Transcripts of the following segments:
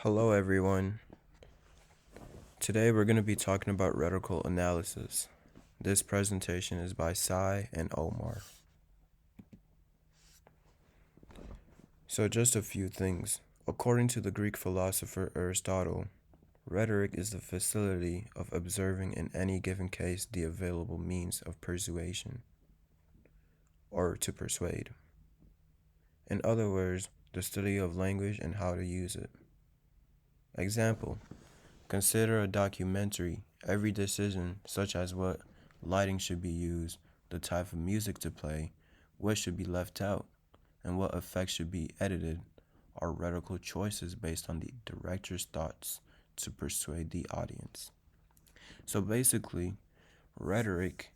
Hello, everyone. Today we're going to be talking about rhetorical analysis. This presentation is by Sai and Omar. So, just a few things. According to the Greek philosopher Aristotle, rhetoric is the facility of observing in any given case the available means of persuasion, or to persuade. In other words, the study of language and how to use it. Example: consider a documentary. Every decision, such as what lighting should be used, the type of music to play, what should be left out, and what effects should be edited, are rhetorical choices based on the director's thoughts to persuade the audience. So basically, rhetoric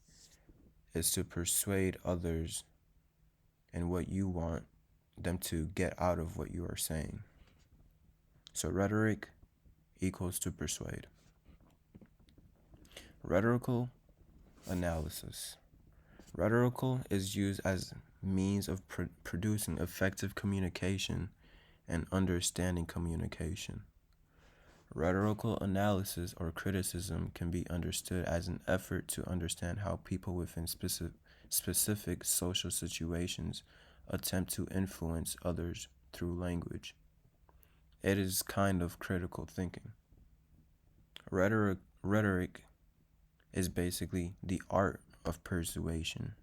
is to persuade others in what you want them to get out of what you are saying. So rhetoric equals to persuade. Rhetorical analysis. Rhetorical is used as means of producing effective communication and understanding communication. Rhetorical analysis or criticism can be understood as an effort to understand how people within specific social situations attempt to influence others through language. It is kind of critical thinking. Rhetoric is basically the art of persuasion.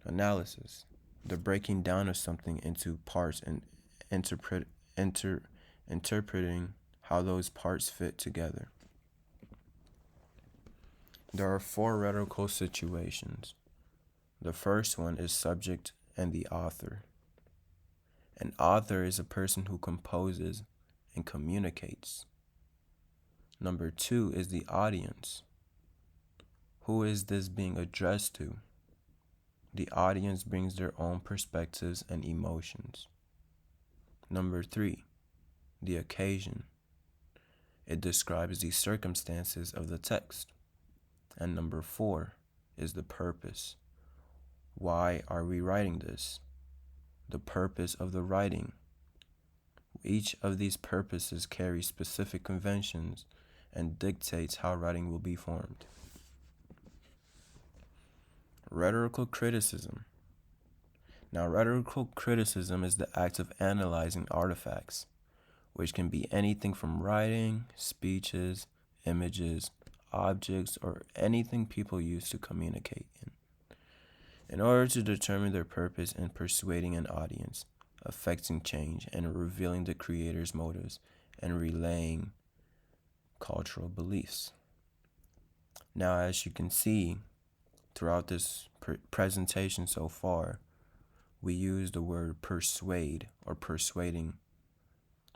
Analysis, the breaking down of something into parts and interpreting how those parts fit together. There are four rhetorical situations. The first one is subject and the author. An author is a person who composes and communicates. Number two is the audience. Who is this being addressed to? The audience brings their own perspectives and emotions. Number three, the occasion. It describes the circumstances of the text. And number four is the purpose. Why are we writing this? The purpose of the writing. Each of these purposes carries specific conventions and dictates how writing will be formed. Rhetorical criticism. Now, rhetorical criticism is the act of analyzing artifacts, which can be anything from writing, speeches, images, objects, or anything people use to communicate in order to determine their purpose in persuading an audience, affecting change, and revealing the creator's motives, and relaying cultural beliefs. Now, as you can see throughout this presentation so far, we use the word persuade or persuading.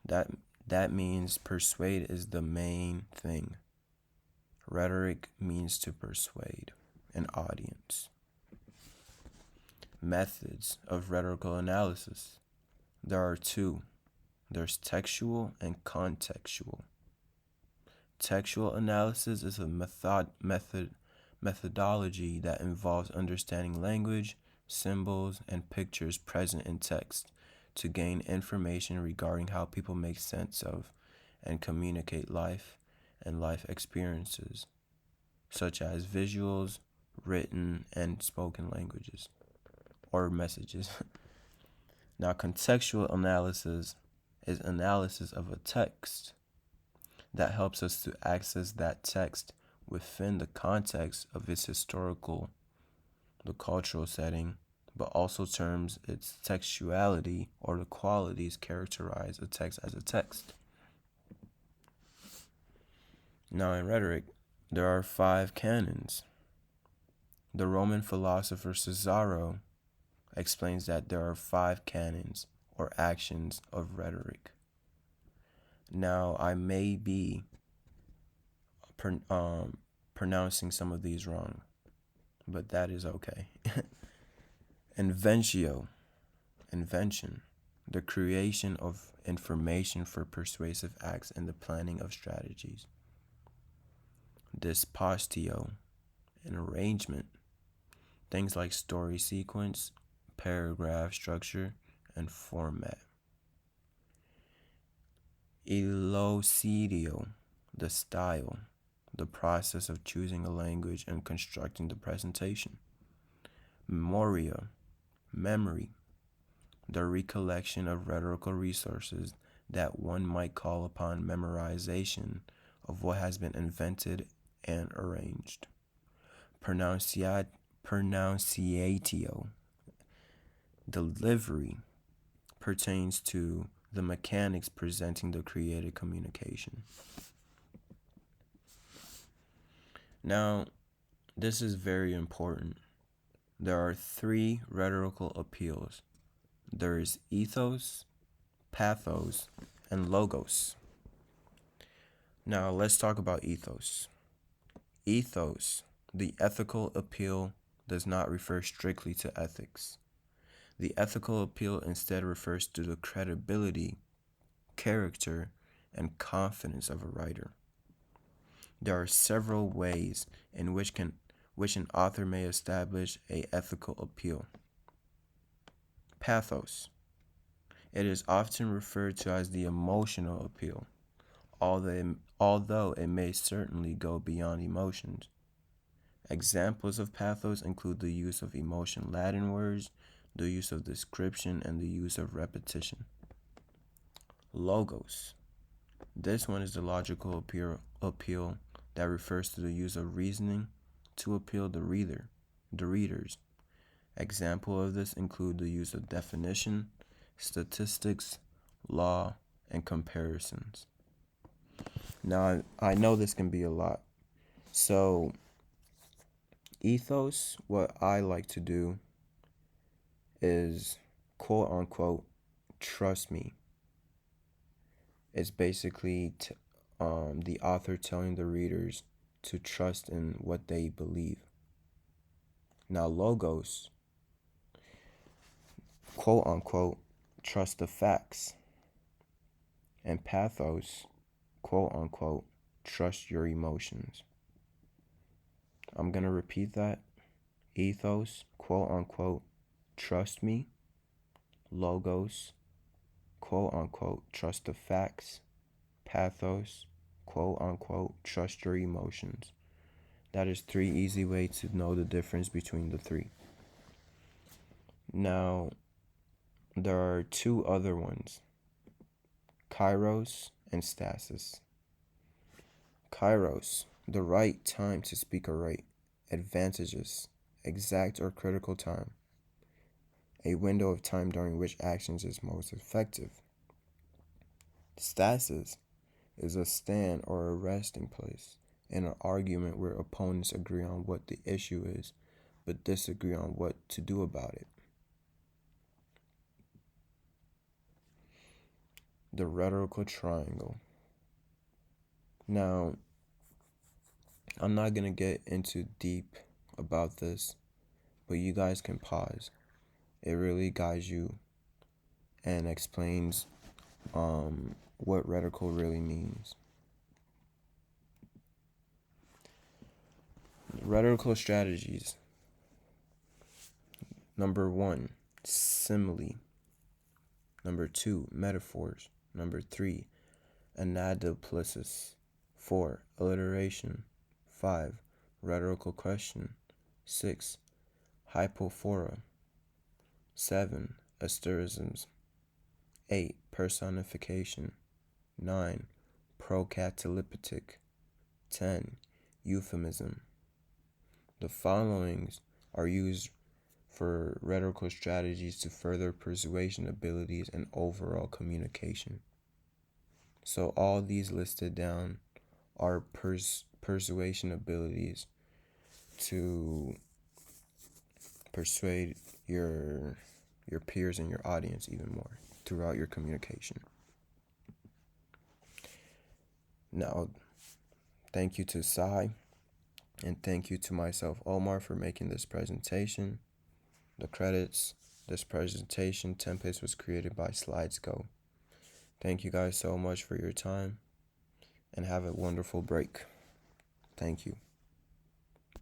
That means persuade is the main thing. Rhetoric means to persuade an audience. Methods of rhetorical analysis. There are two. There's textual and contextual. Textual analysis is a methodology that involves understanding language, symbols, and pictures present in text to gain information regarding how people make sense of and communicate life and life experiences, such as visuals, written, and spoken languages or messages. Now, contextual analysis is analysis of a text that helps us to access that text within the context of its historical, the cultural setting, but also terms its textuality or the qualities characterize a text as a text. Now, in rhetoric, there are 5 canons. The Roman philosopher Cicero explains that there are 5 canons or actions of rhetoric. Now, I may be pronouncing some of these wrong, but that is okay. Inventio, invention, the creation of information for persuasive acts and the planning of strategies. Dispostio, an arrangement, things like story sequence, paragraph structure, and format. Elucidio, the style, the process of choosing a language and constructing the presentation. Memoria, memory, the recollection of rhetorical resources that one might call upon memorization of what has been invented and arranged. Pronunciatio, delivery, pertains to the mechanics presenting the created communication. Now, this is very important. There are three rhetorical appeals. There is ethos, pathos, and logos. Now, let's talk about ethos. Ethos, the ethical appeal, does not refer strictly to ethics. The ethical appeal instead refers to the credibility, character, and confidence of a writer. There are several ways in which an author may establish an ethical appeal. Pathos. It is often referred to as the emotional appeal, although it may certainly go beyond emotions. Examples of pathos include the use of emotion Latin words, the use of description, and the use of repetition. Logos. This one is the logical appeal that refers to the use of reasoning to appeal the readers. Examples of this include the use of definition, statistics, law, and comparisons. Now, I know this can be a lot. So, ethos, what I like to do is, quote unquote, trust me. It's basically the author telling the readers to trust in what they believe. Now, logos, quote unquote, trust the facts. And pathos, quote unquote, trust your emotions. I'm going to repeat that. Ethos, quote unquote, trust me. Logos, quote unquote, trust the facts. Pathos, quote unquote, trust your emotions. That is 3 easy ways to know the difference between the 3. Now, there are 2 other ones, kairos and stasis. Kairos, the right time to speak or write. Advantages, exact or critical time. A window of time during which actions is most effective. Stasis is a stand or a resting place in an argument where opponents agree on what the issue is, but disagree on what to do about it. The rhetorical triangle. Now, I'm not going to get into deep about this, but you guys can pause. It really guides you and explains what rhetorical really means. Rhetorical strategies. Number 1, simile. Number 2, metaphors. Number 3, anadoplisis. 4, alliteration. 5, rhetorical question. 6, hypophora. 7, asterisms. 8, personification. 9, procatalyptic. 10, euphemism. The followings are used for rhetorical strategies to further persuasion abilities and overall communication. So all these listed down are persuasion abilities to persuade your peers and your audience even more throughout your communication. Now, thank you to Sai, and thank you to myself, Omar, for making this presentation. The credits, this presentation template was created by SlidesGo. Thank you guys so much for your time, and have a wonderful break. Thank you.